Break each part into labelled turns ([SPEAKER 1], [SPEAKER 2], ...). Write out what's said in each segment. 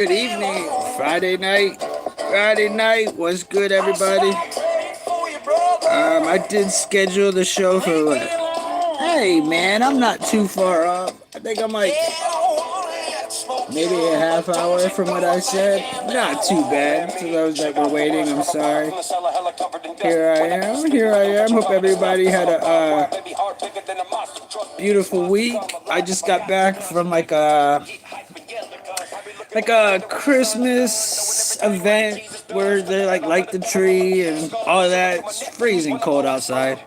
[SPEAKER 1] Good evening, Friday night. Friday night, what's good, everybody? I did schedule the show for what? Hey, man, I'm not too far off. I think I'm like maybe a half hour from what I said. Not too bad. For those that were waiting, I'm sorry. Here I am. Here I am. Hope everybody had a beautiful week. I just got back from like a Christmas event where they like light the tree and all of that. It's freezing cold outside,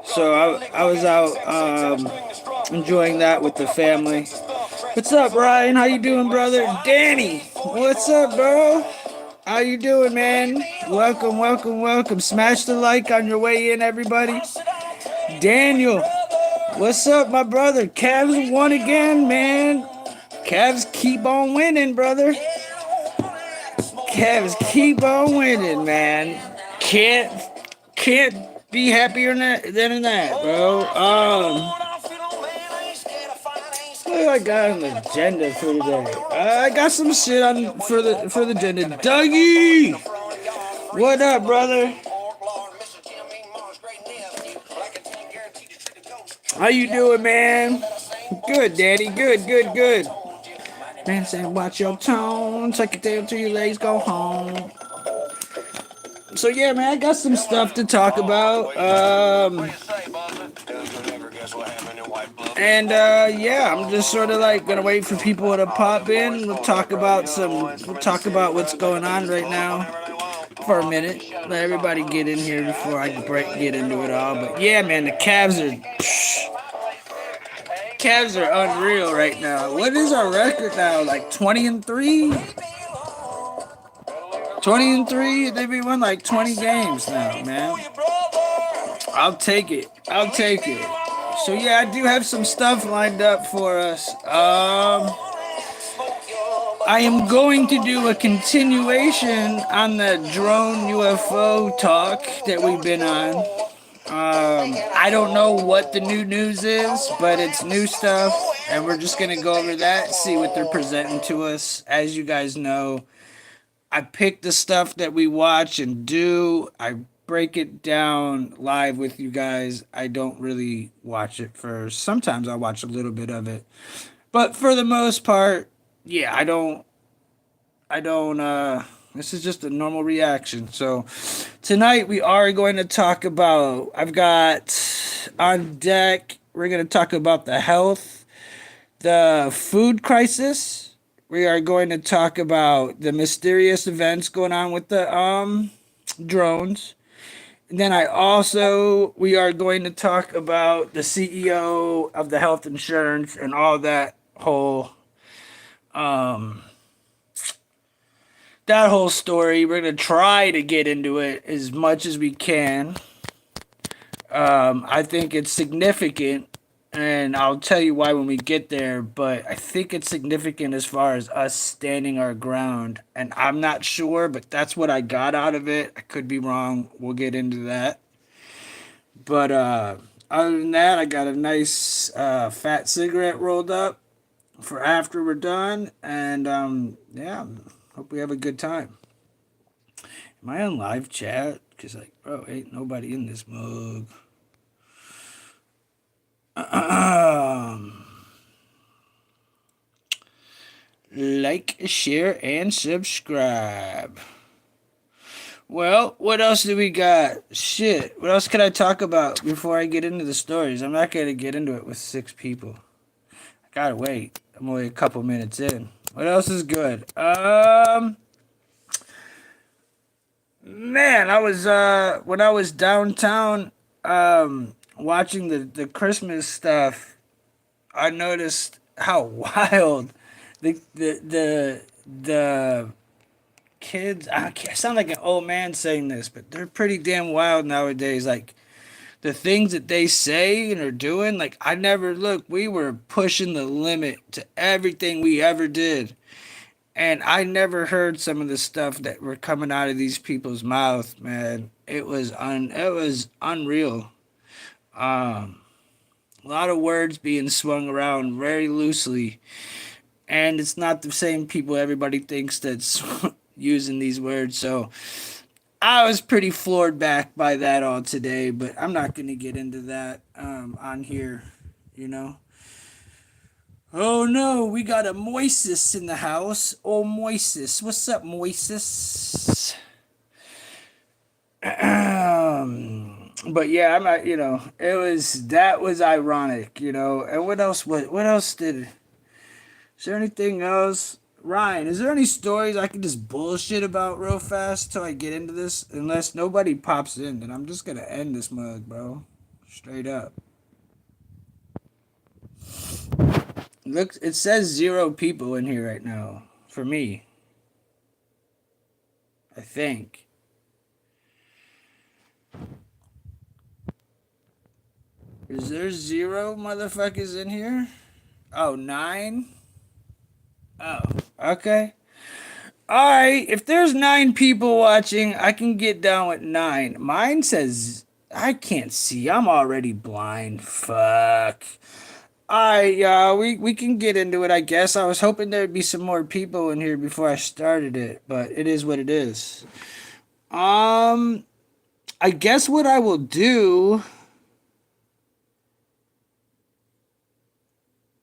[SPEAKER 1] so I was out enjoying that with the family. What's up, Ryan? How you doing, brother? Danny, what's up, bro? How you doing, man? Welcome, welcome, welcome. Smash the like on your way in, everybody. Daniel, what's up, my brother? Cavs won again, man. Cavs keep on winning, brother. Cavs keep on winning, man. Can't be happier than that, bro. What do I got on the agenda for today? I got some shit on for the agenda. Dougie, what up, brother? How you doing, man? Good, Daddy. Good, good, good. Man said, watch your tone. Tuck your tail till your legs go home. So yeah, man, I got some stuff to talk about. Yeah, I'm just sort of like gonna wait for people to pop in. We'll talk about what's going on right now for a minute. Let everybody get in here before I get into it all. But yeah, man, the Cavs are unreal right now. What is our record now? Like 20-3? 20-3? They've won like 20 games now, man. I'll take it. I'll take it. So yeah, I do have some stuff lined up for us. I am going to do a continuation on the drone UFO talk that we've been on. I don't know what the new news is, but it's new stuff, and we're just gonna go over that, see what they're presenting to us. As you guys know, I pick the stuff that we watch and do. I break it down live with you guys. I don't really watch it first. Sometimes I watch a little bit of it, but for the most part, yeah, I don't. I don't. This is just a normal reaction. So tonight we are going to talk about. I've got on deck. We're going to talk about the health, the food crisis. We are going to talk about the mysterious events going on with the drones. And then we are going to talk about the CEO of the health insurance and all um that whole story. We're going to try to get into it as much as we can. I think it's significant, and I'll tell you why when we get there, but I think it's significant as far as us standing our ground. And I'm not sure, but that's what I got out of it. I could be wrong. We'll get into that. But other than that, I got a nice fat cigarette rolled up for after we're done. And yeah, hope we have a good time. Am I on live chat? Because, like, bro, ain't nobody in this mug. Like, share, and subscribe. Well, what else do we got? Shit, what else can I talk about before I get into the stories? I'm not going to get into it with 6 people. I gotta wait. I'm only a couple minutes in. What else is good? Man, I was when I was downtown watching the Christmas stuff, I noticed how wild the kids. I sound like an old man saying this, but they're pretty damn wild nowadays. Like the things that they say and are doing. Like I never look. We were pushing the limit to everything we ever did. And I never heard some of the stuff that were coming out of these people's mouth, man. It was unreal. A lot of words being swung around very loosely, And it's not the same people everybody thinks that's using these words. So I was pretty floored back by that all today, but I'm not going to get into that on here, you know. Oh no, we got a Moises in the house. Oh, Moises. What's up, Moises? But yeah, I'm not, that was ironic, And what else is there anything else? Ryan, is there any stories I can just bullshit about real fast till I get into this? Unless nobody pops in, then I'm just gonna end this mug, bro. Straight up. Look, it says 0 people in here right now. For me. I think. Is there 0 motherfuckers in here? Oh, 9? Oh, okay. Alright, if there's 9 people watching, I can get down with 9. Mine says I can't see. I'm already blind. Fuck. Alright, y'all, we can get into it, I guess. I was hoping there'd be some more people in here before I started it, but it is what it is. I guess what I will do.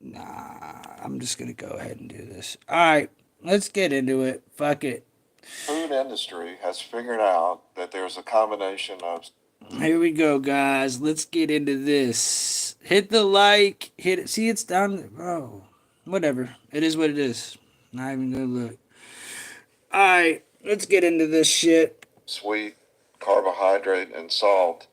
[SPEAKER 1] Nah, I'm just gonna go ahead and do this. Alright, let's get into it. Fuck it.
[SPEAKER 2] Food industry has figured out that there's a combination of.
[SPEAKER 1] Here we go, guys. Let's get into this. Hit the like. Hit it. See, it's down. Oh, whatever. It is what it is. Not even gonna look. Alright, let's get into this shit.
[SPEAKER 2] Sweet carbohydrate and salt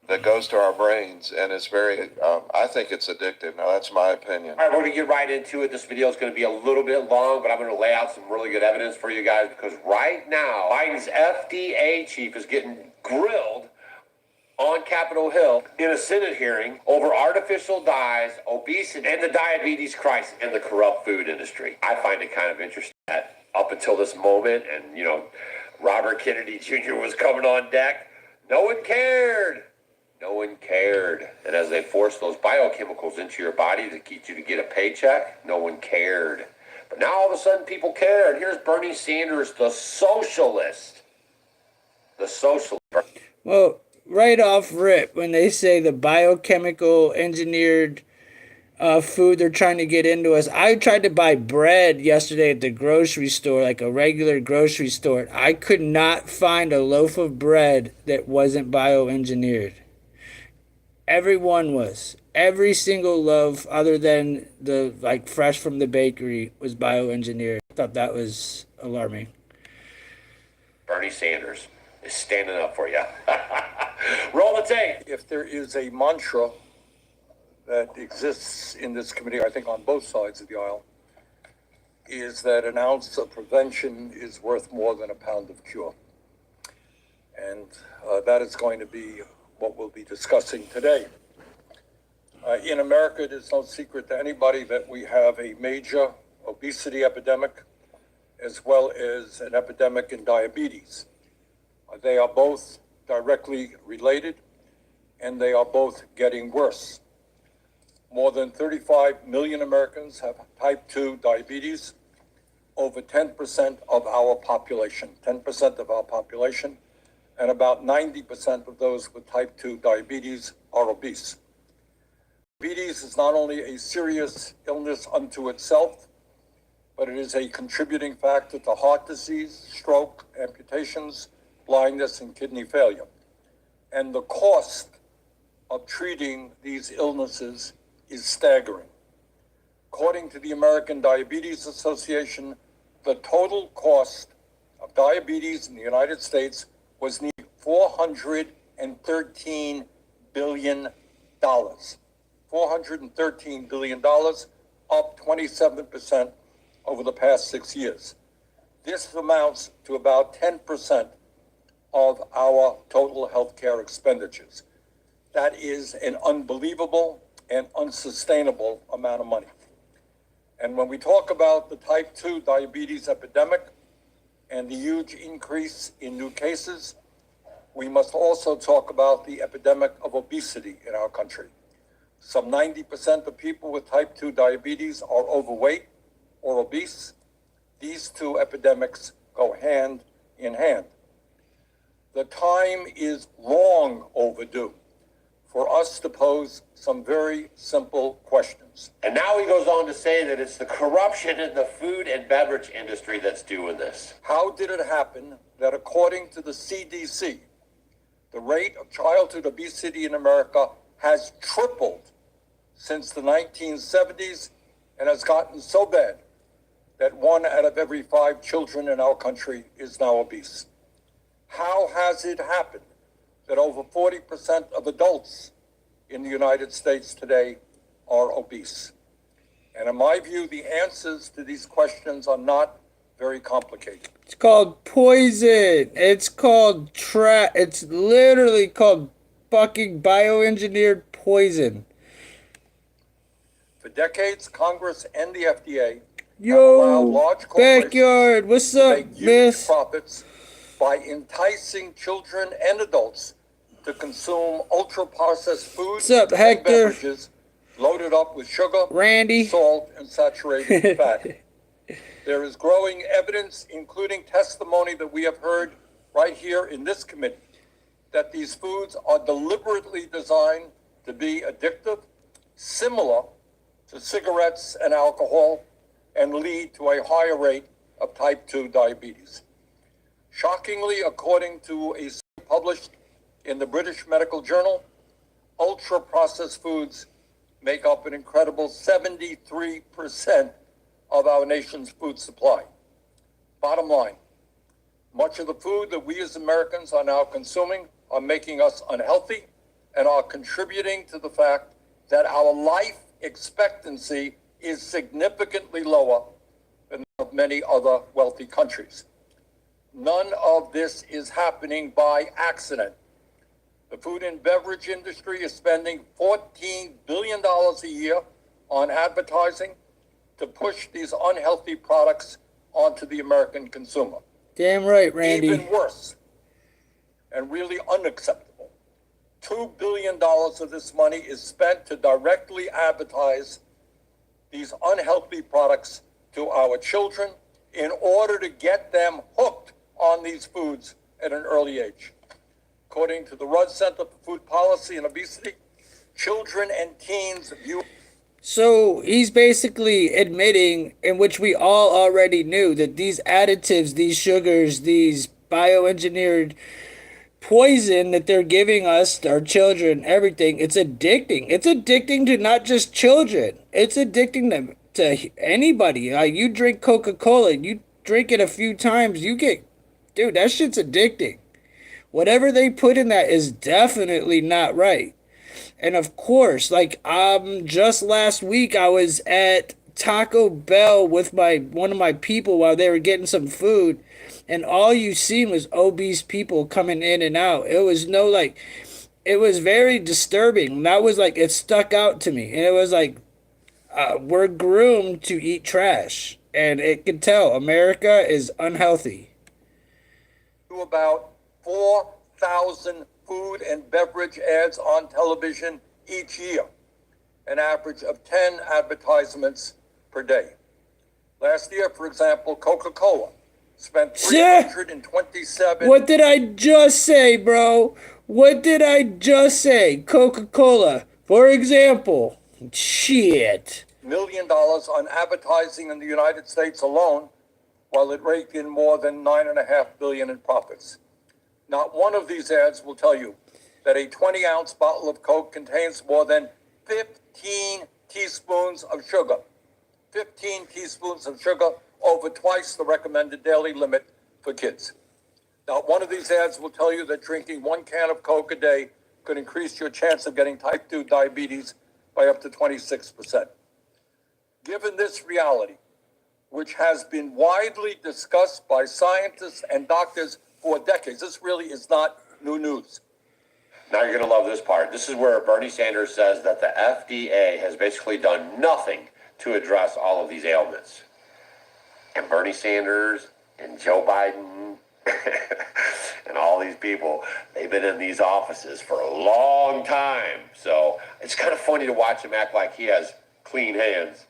[SPEAKER 2] that goes to our brains, and it's very, I think it's addictive. Now, that's my opinion.
[SPEAKER 3] All right, we're going to get right into it. This video is going to be a little bit long, but I'm going to lay out some really good evidence for you guys, because right now, Biden's FDA chief is getting grilled on Capitol Hill in a Senate hearing over artificial dyes, obesity, and the diabetes crisis in the corrupt food industry. I find it kind of interesting that up until this moment, and, Robert Kennedy Jr. was coming on deck, no one cared. No one cared. And as they forced those biochemicals into your body to get you to get a paycheck, no one cared. But now all of a sudden people care. And here's Bernie Sanders, the socialist. The socialist.
[SPEAKER 1] Well, right off rip, when they say the biochemical engineered food they're trying to get into us. I tried to buy bread yesterday at the grocery store, like a regular grocery store. I could not find a loaf of bread that wasn't bioengineered. Everyone was. Every single loaf, other than the fresh from the bakery, was bioengineered. I thought that was alarming.
[SPEAKER 3] Bernie Sanders is standing up for you. Roll the tape.
[SPEAKER 4] If there is a mantra that exists in this committee, I think on both sides of the aisle, is that an ounce of prevention is worth more than a pound of cure. And that is going to be what we'll be discussing today. In America, it is no secret to anybody that we have a major obesity epidemic as well as an epidemic in diabetes. They are both directly related, and they are both getting worse. More than 35 million Americans have type 2 diabetes, over 10% of our population, and about 90% of those with type 2 diabetes are obese. Diabetes is not only a serious illness unto itself, but it is a contributing factor to heart disease, stroke, amputations, blindness, and kidney failure. And the cost of treating these illnesses is staggering. According to the American Diabetes Association, the total cost of diabetes in the United States was nearly $413 billion. $413 billion, up 27% over the past 6 years. This amounts to about 10% of our total healthcare expenditures. That is an unbelievable and unsustainable amount of money. And when we talk about the type 2 diabetes epidemic and the huge increase in new cases, we must also talk about the epidemic of obesity in our country. Some 90% of people with type 2 diabetes are overweight, or obese, these two epidemics go hand in hand. The time is long overdue for us to pose some very simple questions.
[SPEAKER 3] And now he goes on to say that it's the corruption in the food and beverage industry that's doing this.
[SPEAKER 4] How did it happen that according to the CDC, the rate of childhood obesity in America has tripled since the 1970s and has gotten so bad that 1 out of every 5 children in our country is now obese? How has it happened that over 40% of adults in the United States today are obese? And in my view, the answers to these questions are not very complicated.
[SPEAKER 1] It's called poison. It's literally called fucking bioengineered poison.
[SPEAKER 4] For decades, Congress and the FDA have allowed
[SPEAKER 1] Yo,
[SPEAKER 4] large corporations
[SPEAKER 1] backyard. What's
[SPEAKER 4] to
[SPEAKER 1] up,
[SPEAKER 4] make huge
[SPEAKER 1] miss?
[SPEAKER 4] profits by enticing children and adults to consume ultra-processed foods
[SPEAKER 1] What's up,
[SPEAKER 4] and
[SPEAKER 1] Hector?
[SPEAKER 4] beverages loaded up with sugar,
[SPEAKER 1] Randy?
[SPEAKER 4] salt, and saturated fat. There is growing evidence, including testimony that we have heard right here in this committee, that these foods are deliberately designed to be addictive, similar to cigarettes and alcohol, and lead to a higher rate of type 2 diabetes. Shockingly, according to a study published in the British Medical Journal, ultra-processed foods make up an incredible 73% of our nation's food supply. Bottom line, much of the food that we as Americans are now consuming are making us unhealthy and are contributing to the fact that our life expectancy is significantly lower than that of many other wealthy countries. None of this is happening by accident. The food and beverage industry is spending $14 billion a year on advertising to push these unhealthy products onto the American consumer.
[SPEAKER 1] Damn right, Randy.
[SPEAKER 4] Even worse, and really unacceptable, $2 billion of this money is spent to directly advertise these unhealthy products to our children in order to get them hooked on these foods at an early age. According to the Rudd Center for Food Policy and Obesity, children and teens view.
[SPEAKER 1] So he's basically admitting, in which we all already knew, that these additives, these sugars, these bioengineered poison that they're giving us, our children, everything, it's addicting. It's addicting to not just children. It's addicting to anybody. Like, you drink Coca-Cola, you drink it a few times, dude, that shit's addicting. Whatever they put in that is definitely not right. And of course, like, just last week I was at Taco Bell with one of my people while they were getting some food, and all you seen was obese people coming in and out. It was very disturbing. That was like, it stuck out to me. And it was like, we're groomed to eat trash. And it can tell America is unhealthy.
[SPEAKER 4] About 4,000 food and beverage ads on television each year, an average of 10 advertisements per day. Last year, for example, Coca-Cola spent $327.
[SPEAKER 1] What did I just say, bro? What did I just say? Coca-Cola, for example. Shit.
[SPEAKER 4] $1 million on advertising in the United States alone, while it raked in more than $9.5 billion in profits. Not one of these ads will tell you that a 20-ounce bottle of Coke contains more than 15 teaspoons of sugar. 15 teaspoons of sugar, over twice the recommended daily limit for kids. Not one of these ads will tell you that drinking 1 can of Coke a day could increase your chance of getting type 2 diabetes by up to 26%. Given this reality, which has been widely discussed by scientists and doctors for decades, this really is not new news.
[SPEAKER 3] Now you're going to love this part. This is where Bernie Sanders says that the FDA has basically done nothing to address all of these ailments. And Bernie Sanders and Joe Biden and all these people, they've been in these offices for a long time. So it's kind of funny to watch him act like he has clean hands.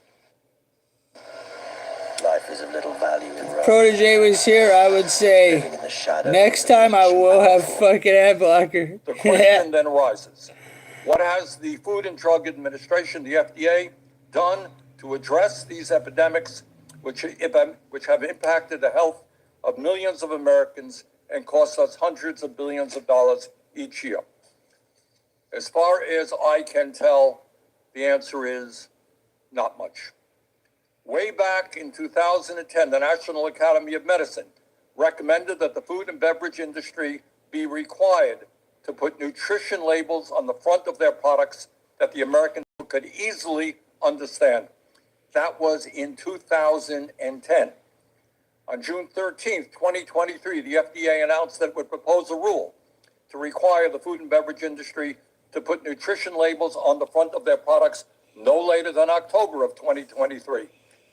[SPEAKER 5] There's a little value in rest.
[SPEAKER 1] Protege was here, I would say,
[SPEAKER 5] Living in the shadow
[SPEAKER 1] next
[SPEAKER 5] of
[SPEAKER 1] time I
[SPEAKER 5] ancient
[SPEAKER 1] will have
[SPEAKER 5] powerful.
[SPEAKER 1] fucking ad blocker.
[SPEAKER 4] The question then arises, what has the Food and Drug Administration, the FDA, done to address these epidemics which have impacted the health of millions of Americans and cost us hundreds of billions of dollars each year? As far as I can tell, the answer is not much. Way back in 2010, the National Academy of Medicine recommended that the food and beverage industry be required to put nutrition labels on the front of their products that the American could easily understand. That was in 2010. On June 13th, 2023, the FDA announced that it would propose a rule to require the food and beverage industry to put nutrition labels on the front of their products no later than October of 2023.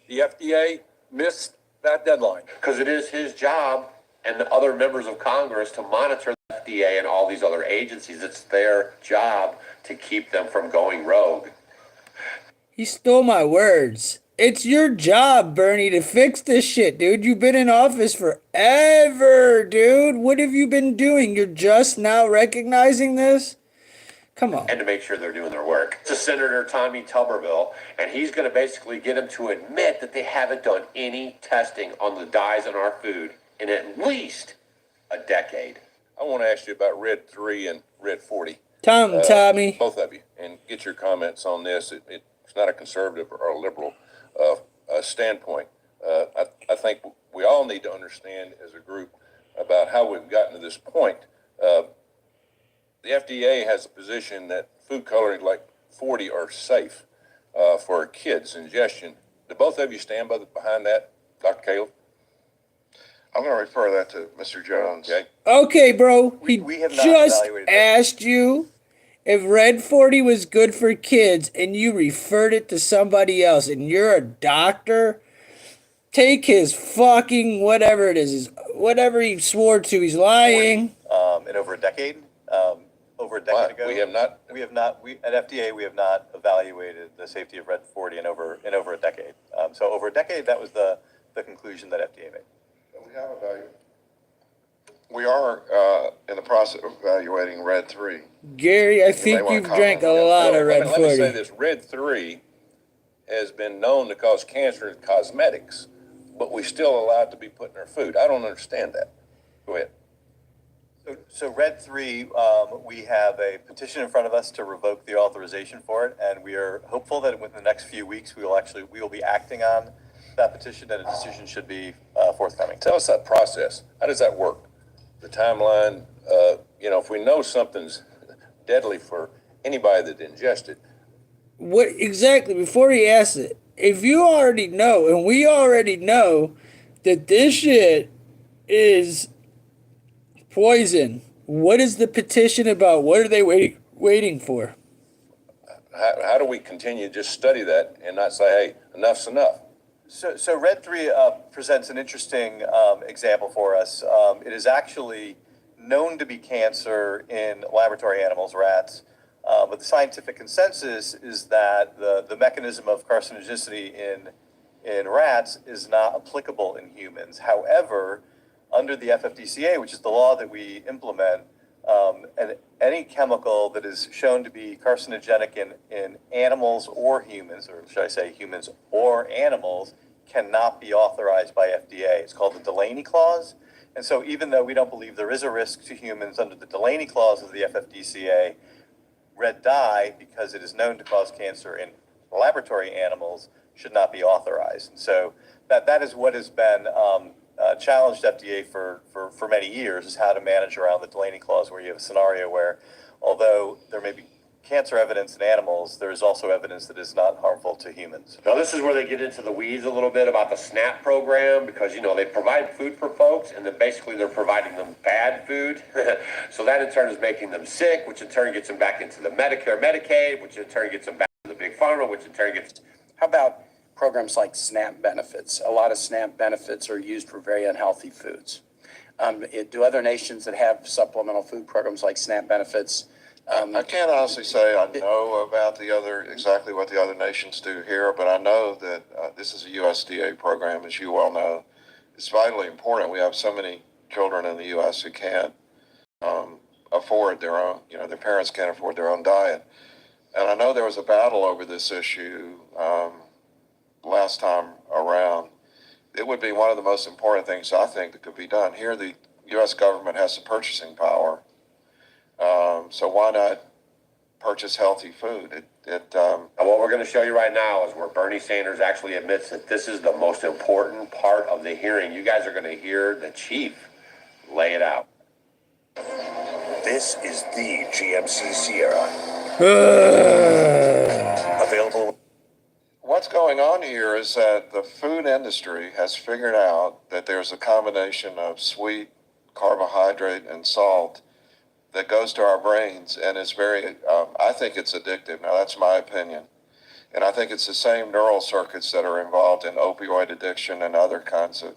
[SPEAKER 4] The FDA missed that deadline.
[SPEAKER 3] Because it is his job and the other members of Congress to monitor the FDA and all these other agencies. It's their job to keep them from going rogue.
[SPEAKER 1] He stole my words. It's your job, Bernie, to fix this shit, dude. You've been in office forever, dude. What have you been doing? You're just now recognizing this? Come on.
[SPEAKER 3] And to make sure they're doing their work. It's Senator Tommy Tuberville, and he's going to basically get them to admit that they haven't done any testing on the dyes in our food in at least a decade.
[SPEAKER 6] I want to ask you about Red 3 and Red 40.
[SPEAKER 1] Tommy.
[SPEAKER 6] Both of you, and get your comments on this. It's not a conservative or a liberal standpoint. I think we all need to understand as a group about how we've gotten to this point. The FDA has a position that food coloring like 40 are safe for kids' ingestion. Do both of you stand behind that, Dr. Caleb?
[SPEAKER 2] I'm going to refer that to Mr. Jones.
[SPEAKER 6] Okay.
[SPEAKER 1] Okay, bro. He
[SPEAKER 5] We have not
[SPEAKER 1] just
[SPEAKER 5] evaluated that.
[SPEAKER 1] asked you if Red 40 was good for kids and you referred it to somebody else and you're a doctor. Take his fucking whatever it is, whatever he swore to, he's lying.
[SPEAKER 5] In over a decade. Over a decade ago.
[SPEAKER 6] We have not.
[SPEAKER 5] At FDA, we have not evaluated the safety of Red 40 in over a decade. So over a decade, that was the conclusion that FDA made.
[SPEAKER 2] We have evaluated. We are in the process of evaluating Red 3.
[SPEAKER 1] Gary, I
[SPEAKER 2] may
[SPEAKER 1] think
[SPEAKER 2] wanna
[SPEAKER 1] you've
[SPEAKER 2] comment
[SPEAKER 1] drank a
[SPEAKER 2] on that.
[SPEAKER 1] lot of Red
[SPEAKER 6] Let me say
[SPEAKER 1] 40.
[SPEAKER 6] this. Red 3 has been known to cause cancer in cosmetics, but we still allow it to be put in our food. I don't understand that. Go ahead.
[SPEAKER 5] So Red 3, we have a petition in front of us to revoke the authorization for it, and we are hopeful that within the next few weeks we will be acting on that petition, and a decision should be forthcoming.
[SPEAKER 6] Tell us that process. How does that work? The timeline, if we know something's deadly for anybody that ingests it.
[SPEAKER 1] What exactly, before he asks it, if you already know, and we already know that this shit is poison, what is the petition about? What are they waiting for?
[SPEAKER 6] How do we continue to just study that and not say, hey, enough's enough?
[SPEAKER 5] So Red 3 presents an interesting example for us. It is actually known to be cancer in laboratory animals, rats, but the scientific consensus is that the mechanism of carcinogenicity in rats is not applicable in humans. However, under the FFDCA, which is the law that we implement, and any chemical that is shown to be carcinogenic in animals or humans, or should I say humans or animals, cannot be authorized by FDA. It's called the Delaney Clause. And so even though we don't believe there is a risk to humans under the Delaney Clause of the FFDCA, red dye, because it is known to cause cancer in laboratory animals, should not be authorized. And so that is what has been challenged FDA for many years, is how to manage around the Delaney Clause, where you have a scenario where, although there may be cancer evidence in animals, there is also evidence that is not harmful to humans.
[SPEAKER 3] Now, this is where they get into the weeds a little bit about the SNAP program, because, they provide food for folks, and then basically they're providing them bad food. So that in turn is making them sick, which in turn gets them back into the Medicare, Medicaid, which in turn gets them back to the big pharma, which in turn gets...
[SPEAKER 7] How about programs like SNAP benefits? A lot of SNAP benefits are used for very unhealthy foods. Do other nations that have supplemental food programs like SNAP benefits
[SPEAKER 2] I can't honestly say I know about exactly what the other nations do here, but I know that this is a USDA program, as you well know. It's vitally important. We have so many children in the U.S. who can't afford their own, their parents can't afford their own diet. And I know there was a battle over this issue last time around. It would be one of the most important things I think that could be done. Here, the U.S. government has the purchasing power. So why not purchase healthy food?
[SPEAKER 3] And what we're going to show you right now is where Bernie Sanders actually admits that this is the most important part of the hearing. You guys are going to hear the chief lay it out.
[SPEAKER 8] This is the GMC Sierra. Available.
[SPEAKER 2] What's going on here is that the food industry has figured out that there's a combination of sweet, carbohydrate, and salt that goes to our brains and is very, I think it's addictive. Now, that's my opinion. And I think it's the same neural circuits that are involved in opioid addiction and other kinds of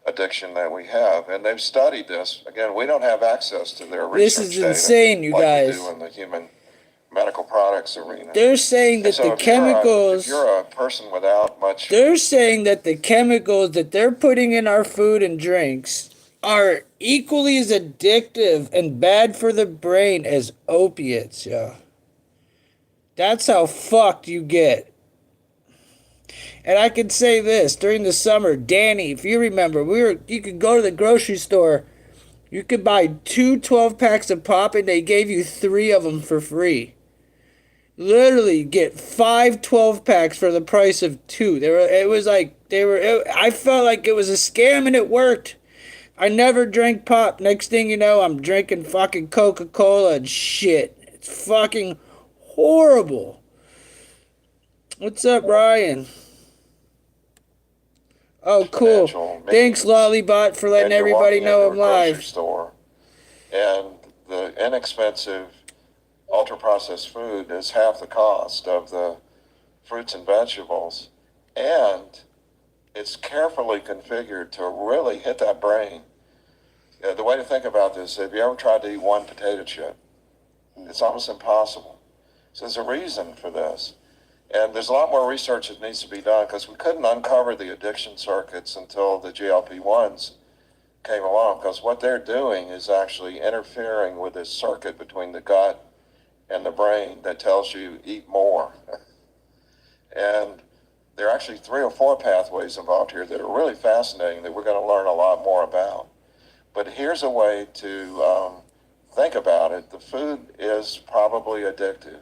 [SPEAKER 2] addiction that we have. And they've studied this. Again, we don't have access to their research
[SPEAKER 1] This is
[SPEAKER 2] data
[SPEAKER 1] insane, you
[SPEAKER 2] like
[SPEAKER 1] guys.
[SPEAKER 2] we do in the human medical products arena.
[SPEAKER 1] They're saying that
[SPEAKER 2] So
[SPEAKER 1] the
[SPEAKER 2] if you're
[SPEAKER 1] chemicals.
[SPEAKER 2] if you're a person without much,
[SPEAKER 1] They're saying that the chemicals that they're putting in our food and drinks are equally as addictive and bad for the brain as opiates, yeah. That's how fucked you get. And I can say this, during the summer, Danny, if you remember, you could go to the grocery store, you could buy 2 12-packs of pop and they gave you 3 of them for free. Literally get 5 12-packs for the price of 2. I felt like it was a scam and it worked. I never drank pop. Next thing you know, I'm drinking fucking Coca-Cola and shit. It's fucking horrible. What's up, Ryan? Oh, cool.
[SPEAKER 2] Financial
[SPEAKER 1] Thanks,
[SPEAKER 2] means.
[SPEAKER 1] Lollybot, for letting
[SPEAKER 2] And you're
[SPEAKER 1] everybody
[SPEAKER 2] walking
[SPEAKER 1] know
[SPEAKER 2] into
[SPEAKER 1] I'm
[SPEAKER 2] a grocery
[SPEAKER 1] live.
[SPEAKER 2] store, and the inexpensive ultra-processed food is half the cost of the fruits and vegetables, and it's carefully configured to really hit that brain. The way to think about this, have you ever tried to eat one potato chip? It's almost impossible. So there's a reason for this. And there's a lot more research that needs to be done because we couldn't uncover the addiction circuits until the GLP-1s came along, because what they're doing is actually interfering with this circuit between the gut and the brain that tells you eat more. And there are actually 3 or 4 pathways involved here that are really fascinating that we're going to learn a lot more about. But here's a way to think about it. The food is probably addictive.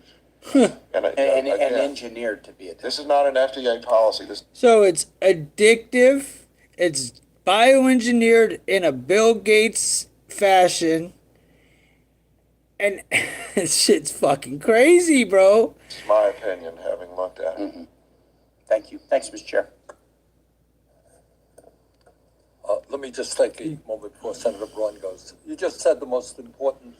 [SPEAKER 7] And engineered to be addictive.
[SPEAKER 2] This is not an FDA policy.
[SPEAKER 1] So it's addictive. It's bioengineered in a Bill Gates fashion. And shit's fucking crazy, bro.
[SPEAKER 2] It's my opinion, having looked at it.
[SPEAKER 7] Mm-hmm. Thank you. Thanks, Mr. Chair.
[SPEAKER 4] Let me just take a moment before Senator Braun goes. You just said the most important.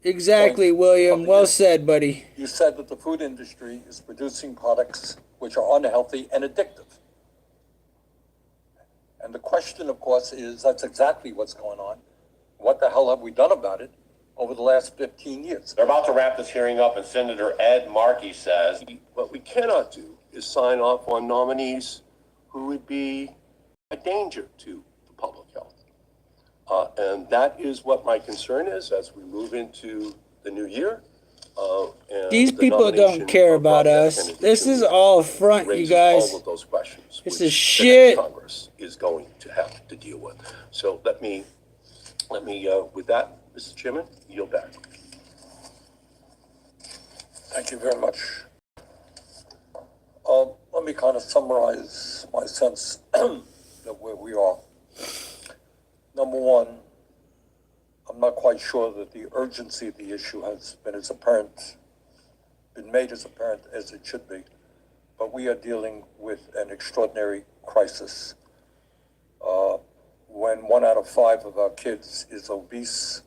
[SPEAKER 1] Exactly, William. Well said, buddy.
[SPEAKER 4] You said that the food industry is producing products which are unhealthy and addictive. And the question, of course, is that's exactly what's going on. What the hell have we done about it over the last 15 years?
[SPEAKER 3] They're about to wrap this hearing up, and Senator Ed Markey says,
[SPEAKER 9] what we cannot do is sign off on nominees who would be a danger to the public health. And that is what my concern is as we move into the new year. And
[SPEAKER 1] These
[SPEAKER 9] the
[SPEAKER 1] people
[SPEAKER 9] nomination
[SPEAKER 1] don't care
[SPEAKER 9] of
[SPEAKER 1] about
[SPEAKER 9] Rob
[SPEAKER 1] us.
[SPEAKER 9] Kennedy
[SPEAKER 1] This is
[SPEAKER 9] Jr.
[SPEAKER 1] all a front, you
[SPEAKER 9] raises
[SPEAKER 1] guys.
[SPEAKER 9] all of those questions.
[SPEAKER 1] This
[SPEAKER 9] which
[SPEAKER 1] is
[SPEAKER 9] the
[SPEAKER 1] shit.
[SPEAKER 9] next Congress is going to have to deal with. So let me, with that, Mr. Chairman, yield back.
[SPEAKER 4] Thank you very much. Let me kind of summarize my sense of where we are. Number one, I'm not quite sure that the urgency of the issue has been made as apparent as it should be. But we are dealing with an extraordinary crisis. When 1 out of 5 of our kids is obese,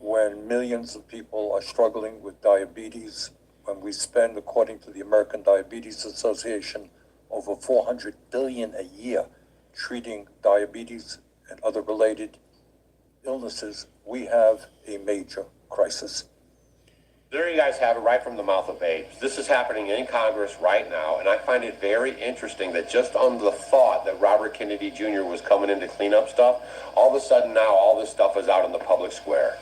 [SPEAKER 4] when millions of people are struggling with diabetes, when we spend, according to the American Diabetes Association, over $400 billion a year treating diabetes and other related illnesses, we have a major crisis.
[SPEAKER 3] There you guys have it right from the mouth of babes. This is happening in Congress right now, and I find it very interesting that just on the thought that Robert Kennedy Jr. was coming in to clean up stuff, all of a sudden now all this stuff is out in the public square.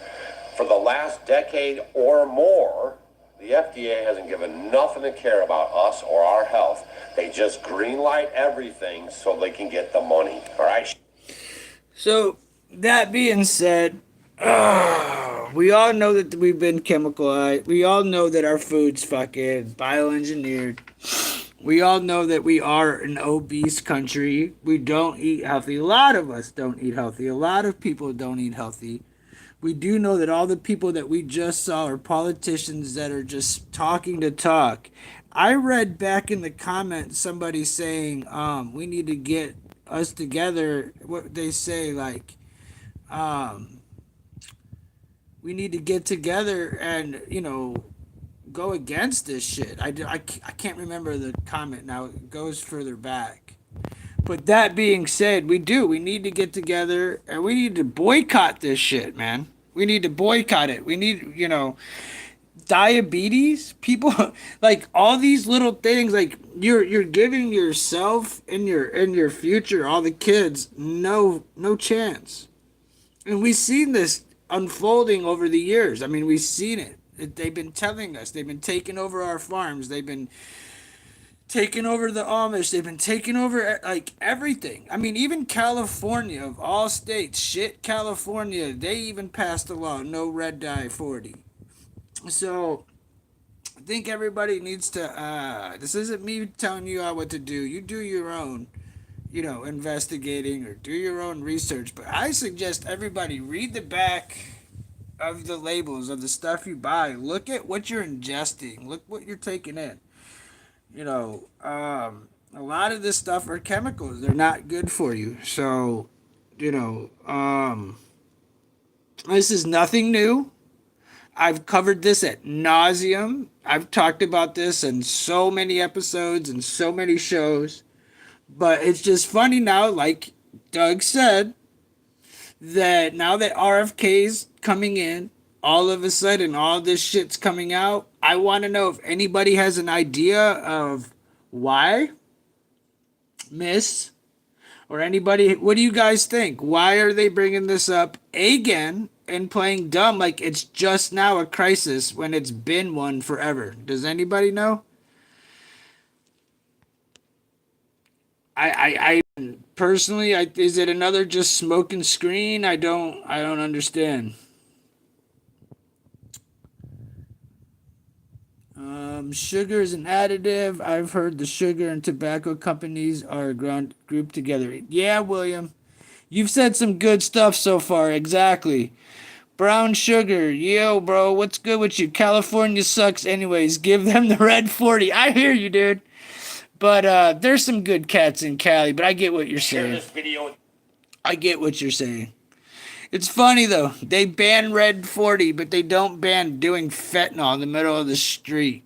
[SPEAKER 3] For the last decade or more, the FDA hasn't given nothing to care about us or our health. They just greenlight everything so they can get the money, all right?
[SPEAKER 1] So, that being said, we all know that we've been chemicalized. We all know that our food's fucking bioengineered. We all know that we are an obese country. We don't eat healthy. A lot of us don't eat healthy. A lot of people don't eat healthy. We do know that all the people that we just saw are politicians that are just talking to talk. I read back in the comments somebody saying, we need to get us together. What they say, like, we need to get together and, go against this shit. I can't remember the comment now. It goes further back. But that being said, we need to get together and we need to boycott this shit, man. We need to boycott it. We need, diabetes, people like all these little things, like you're giving yourself and your future, all the kids, no chance. And we've seen this unfolding over the years. I mean, we've seen it. They've been telling us. They've been taking over our farms. They've been taking over the Amish. They've been taking over like everything. I mean, even California, of all states, California, they even passed a law, no red dye 40. So I think everybody needs to, this isn't me telling you what to do. You do your own, investigating or do your own research. But I suggest everybody read the back of the labels of the stuff you buy. Look at what you're ingesting. Look what you're taking in. A lot of this stuff are chemicals. They're not good for you. So, this is nothing new. I've covered this at nauseum. I've talked about this in so many episodes and so many shows. But it's just funny now, like Doug said, that now that RFK's coming in, all of a sudden all this shit's coming out. I want to know if anybody has an idea of why, Miss, or anybody. What do you guys think? Why are they bringing this up again and playing dumb like it's just now a crisis when it's been one forever? Does anybody know? I personally, is it another just smoke and screen? I don't understand. Sugar is an additive. I've heard the sugar and tobacco companies are grouped together. Yeah, William, you've said some good stuff so far. Exactly. Brown sugar. Yo, bro, what's good with you? California sucks anyways. Give them the red 40. I hear you, dude. But there's some good cats in Cali, but I get what you're saying.
[SPEAKER 3] Share this video.
[SPEAKER 1] I get what you're saying. It's funny, though. They ban red 40, but they don't ban doing fentanyl in the middle of the street.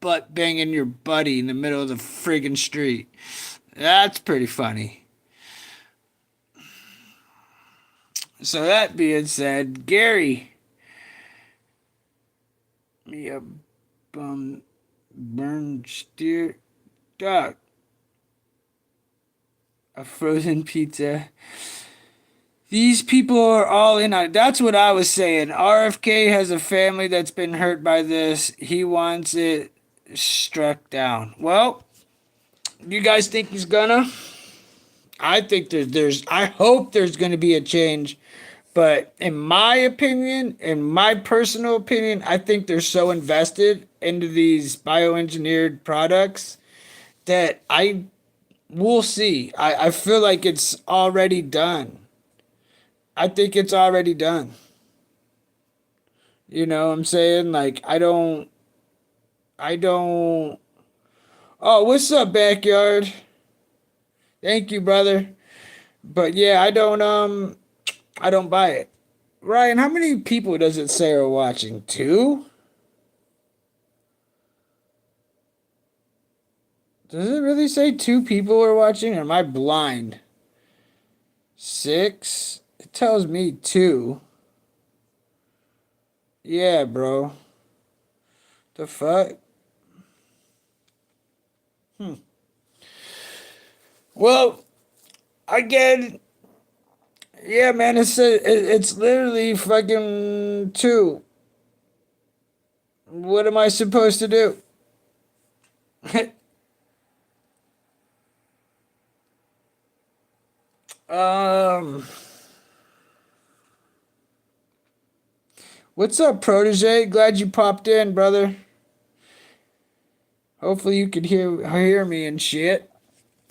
[SPEAKER 1] Butt banging your buddy in the middle of the friggin' street. That's pretty funny. So that being said, Gary. Me a bum burn steer duck. A frozen pizza. These people are all in on it. That's what I was saying. RFK has a family that's been hurt by this. He wants it struck down. Well, you guys think he's gonna? I think I hope there's gonna be a change. But in my opinion, in my personal opinion, I think they're so invested into these bioengineered products that we'll see. I feel like it's already done. I think it's already done. You know what I'm saying? Like, I don't. Oh, what's up, backyard? Thank you, brother. But yeah, I don't buy it. Ryan, how many people does it say are watching? 2? Does it really say 2 people are watching, or am I blind? 6? It tells me 2. Yeah, bro. The fuck? Well, again, yeah, man, it's literally fucking 2. What am I supposed to do? um, what's up, protege? Glad you popped in, brother. Hopefully you could hear me and shit.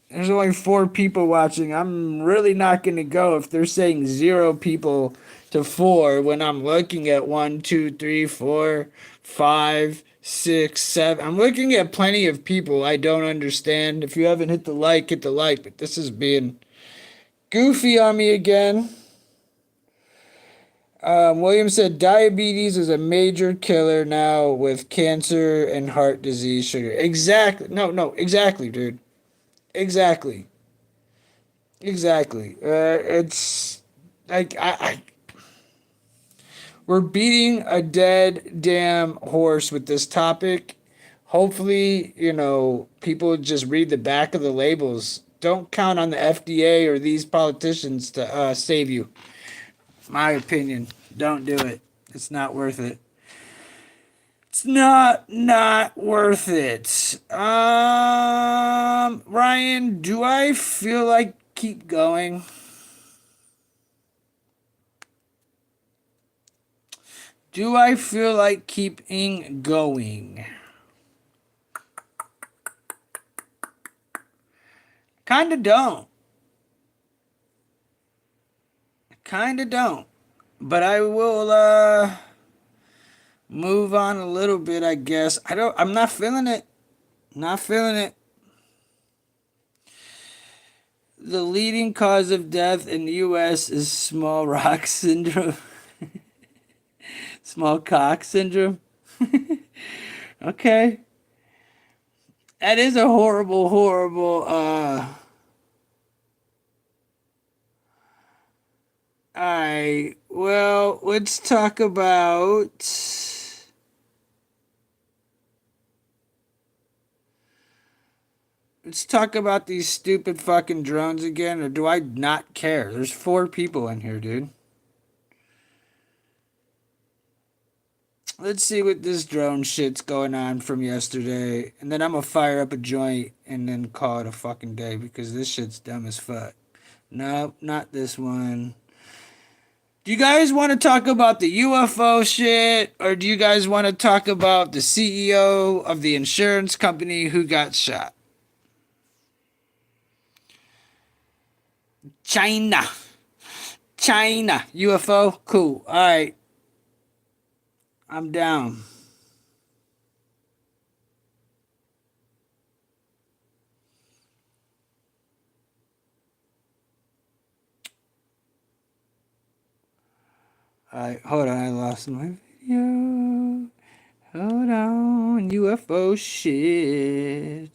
[SPEAKER 1] There's only 4 people watching. I'm really not gonna go if they're saying 0 people to 4 when I'm looking at 1, 2, 3, 4, 5, 6, 7. I'm looking at plenty of people I don't understand. If you haven't hit the like, hit the like. But this is being goofy on me again. William said diabetes is a major killer now with cancer and heart disease, sugar. Exactly. No, exactly, dude. Exactly. It's like we're beating a dead damn horse with this topic. Hopefully, people just read the back of the labels. Don't count on the FDA or these politicians to save you. My opinion. Don't do it. It's not worth it. It's not worth it. Ryan, do I feel like keep going? Do I feel like keeping going? Kinda don't. But I will move on a little bit, I guess. I'm not feeling it. Not feeling it. The leading cause of death in the US is small rock syndrome. Small cock syndrome. Okay. That is a horrible, Alright, well, let's talk about these stupid fucking drones again, or do I not care? There's 4 people in here, dude. Let's see what this drone shit's going on from yesterday, and then I'm gonna fire up a joint and then call it a fucking day because this shit's dumb as fuck. Nope, not this one. Do you guys want to talk about the UFO shit, or do you guys want to talk about the CEO of the insurance company who got shot? China, UFO, cool. All right, I'm down. Alright, hold on, I lost my video. Hold on, UFO shit.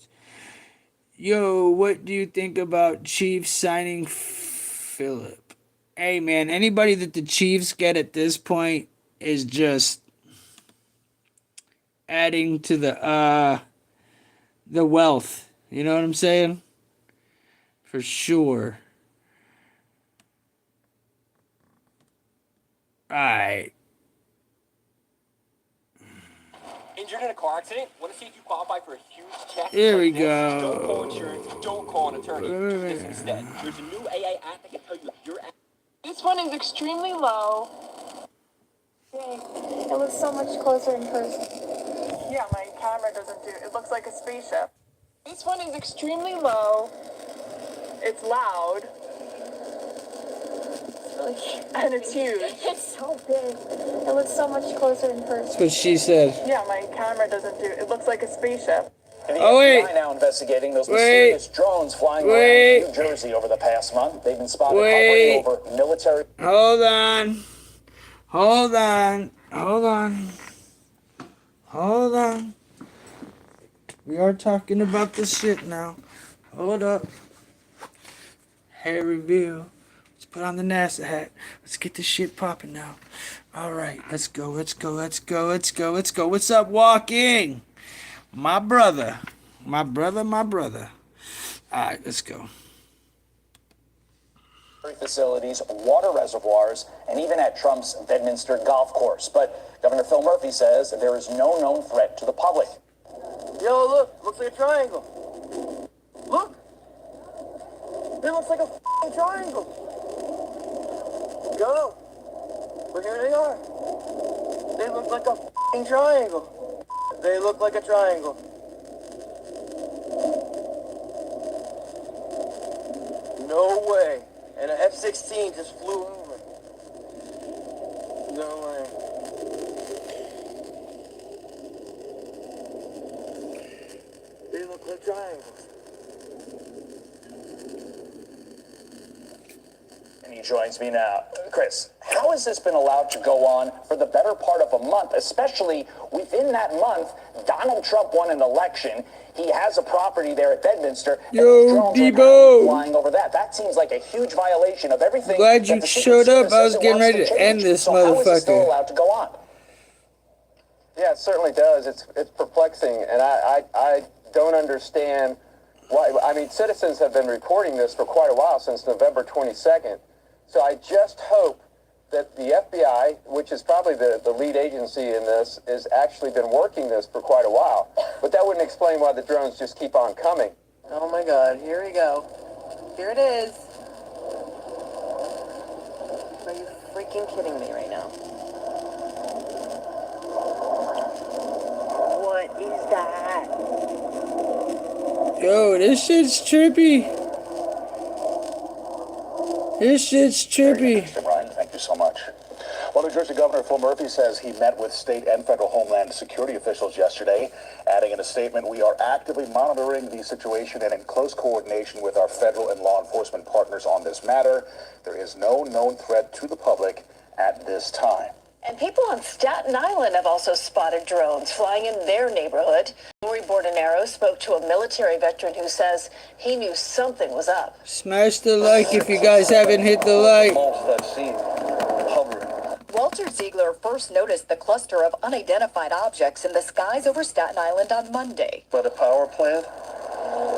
[SPEAKER 1] Yo, what do you think about Chiefs signing Phillip? Hey man, anybody that the Chiefs get at this point is just adding to the wealth. You know what I'm saying? For sure. Alright.
[SPEAKER 10] Injured in a car accident? Want to see if you qualify for a huge check?
[SPEAKER 1] Here we
[SPEAKER 10] Like this?
[SPEAKER 1] go.
[SPEAKER 10] Don't call insurance. Don't call an attorney. Do this instead. There's a new AA app that can tell you if you're at.
[SPEAKER 11] This one is extremely low. Dang, it looks so much closer in person. Yeah, my camera doesn't do it. It looks like a spaceship. This one is extremely low. It's loud. It's really cute. And it's huge. It's so big. It looks so much closer in person.
[SPEAKER 1] That's what she said.
[SPEAKER 11] Yeah, my camera doesn't do it. It looks like a spaceship.
[SPEAKER 8] The
[SPEAKER 1] Oh, wait.
[SPEAKER 8] FBI now investigating those
[SPEAKER 1] Wait.
[SPEAKER 8] mysterious drones flying
[SPEAKER 1] Wait.
[SPEAKER 8] around New Jersey over the past month. They've been spotted
[SPEAKER 1] Wait.
[SPEAKER 8] hovering over military.
[SPEAKER 1] Hold on. Hold on. Hold on. Hold on. We are talking about this shit now. Hold up. Hair reveal. What's put on the NASA hat. Let's get this shit popping now. All right, let's go. What's up, Walking? My brother. All right, let's go.
[SPEAKER 8] Facilities, water reservoirs, and even at Trump's Bedminster golf course. But Governor Phil Murphy says there is no known threat to the public.
[SPEAKER 4] Yo, look, looks like a triangle. Look, it looks like a f***ing triangle. Go, but here they are. They look like a f***ing triangle. They look like a triangle. No way. And an F-16 just flew over. No way. They look like triangles.
[SPEAKER 8] And he joins me now. Chris, how has this been allowed to go on for the better part of a month, especially within that month, Donald Trump won an election. He has a property there at Bedminster.
[SPEAKER 1] Yo, Debo.
[SPEAKER 8] Flying over that. That seems like a huge violation of everything.
[SPEAKER 1] Glad you showed up. I was getting ready to end this
[SPEAKER 8] so how is it still
[SPEAKER 1] motherfucker.
[SPEAKER 8] allowed to go on?
[SPEAKER 3] Yeah, it certainly does. It's perplexing, and I don't understand why. I mean, citizens have been reporting this for quite a while, since November 22nd. So I just hope that the FBI, which is probably the lead agency in this, has actually been working this for quite a while. But that wouldn't explain why the drones just keep on coming.
[SPEAKER 11] Oh my God, here we go. Here it is. Are you freaking kidding me right now? What is that?
[SPEAKER 1] Yo, this shit's trippy.
[SPEAKER 8] Mr. Brian, thank you so much. Well, New Jersey Governor Phil Murphy says he met with state and federal homeland security officials yesterday, adding in a statement, "We are actively monitoring the situation and in close coordination with our federal and law enforcement partners on this matter. There is no known threat to the public at this time."
[SPEAKER 12] And people on Staten Island have also spotted drones flying in their neighborhood. Lori Bordenaro spoke to a military veteran who says he knew something was up.
[SPEAKER 1] Smash the like if you guys haven't hit the like.
[SPEAKER 4] That scene, hovering.
[SPEAKER 12] Walter Ziegler first noticed the cluster of unidentified objects in the skies over Staten Island on Monday.
[SPEAKER 4] By the power plant,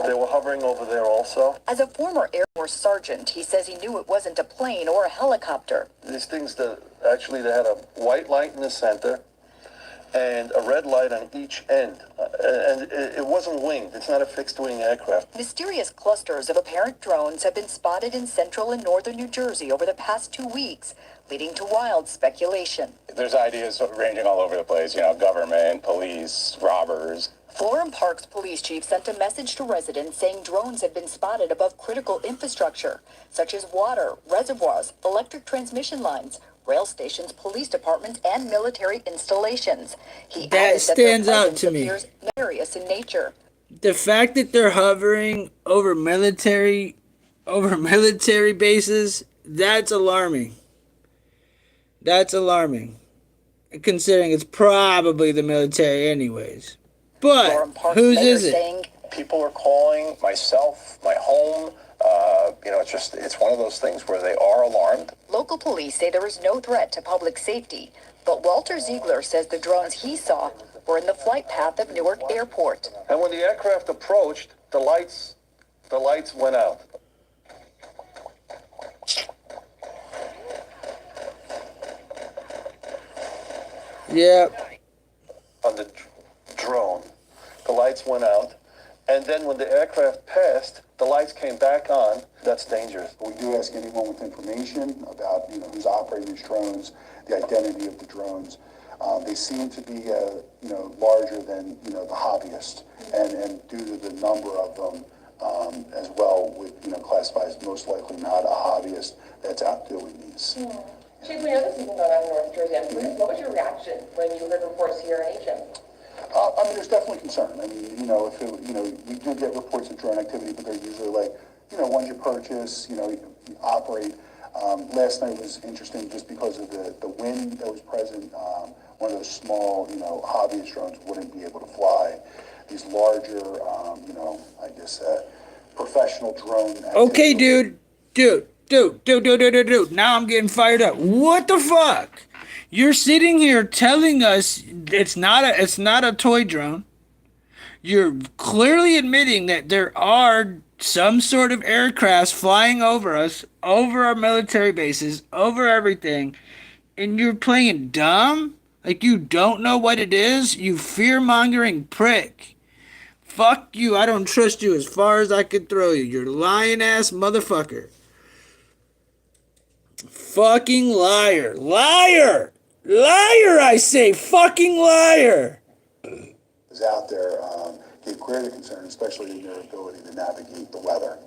[SPEAKER 4] they were hovering over there also.
[SPEAKER 12] As a former Air Force sergeant, he says he knew it wasn't a plane or a helicopter.
[SPEAKER 4] These things that actually they had a white light in the center and a red light on each end. And it wasn't winged. It's not a fixed wing aircraft.
[SPEAKER 12] Mysterious clusters of apparent drones have been spotted in central and northern New Jersey over the past 2 weeks, leading to wild speculation.
[SPEAKER 8] There's ideas ranging all over the place, government, police, robbers.
[SPEAKER 12] Florham Park's police chief sent a message to residents saying drones had been spotted above critical infrastructure, such as water, reservoirs, electric transmission lines, rail stations, police departments, and military installations. He
[SPEAKER 1] That stands out to me.
[SPEAKER 12] appears nefarious in nature.
[SPEAKER 1] The fact that they're hovering over military bases, that's alarming. Considering it's probably the military anyways. But whose is it?
[SPEAKER 8] People are calling, myself, my home. It's one of those things where they are alarmed.
[SPEAKER 12] Local police say there is no threat to public safety, but Walter Ziegler says the drones he saw were in the flight path of Newark Airport.
[SPEAKER 4] And when the aircraft approached, the lights went out.
[SPEAKER 1] Yeah.
[SPEAKER 4] On the drone, the lights went out. And then when the aircraft passed, the lights came back on. That's dangerous.
[SPEAKER 13] We do ask anyone with information about, who's operating these drones, the identity of the drones. They seem to be, larger than, the hobbyist. And due to the number of them, as well, would, classify as most likely not a hobbyist that's out doing these.
[SPEAKER 11] Chief, we know this has been going on in North Jersey. I'm curious, what was your reaction when you heard reports here in HM?
[SPEAKER 13] There's definitely concern. We do get reports of drone activity, but they're usually like, ones you purchase, you operate. Last night was interesting just because of the wind that was present. One of those small, hobbyist drones wouldn't be able to fly. These larger, professional drone activity.
[SPEAKER 1] Okay, dude, dude. Now I'm getting fired up. What the fuck? You're sitting here telling us it's not a toy drone. You're clearly admitting that there are some sort of aircrafts flying over us, over our military bases, over everything, and you're playing dumb? Like you don't know what it is? You fear-mongering prick. Fuck you, I don't trust you as far as I could throw you. You're lying-ass motherfucker. Fucking liar. Liar! Liar, I say! Fucking liar!
[SPEAKER 13] Is out there, gave clearly concern, especially in their ability to navigate the weather.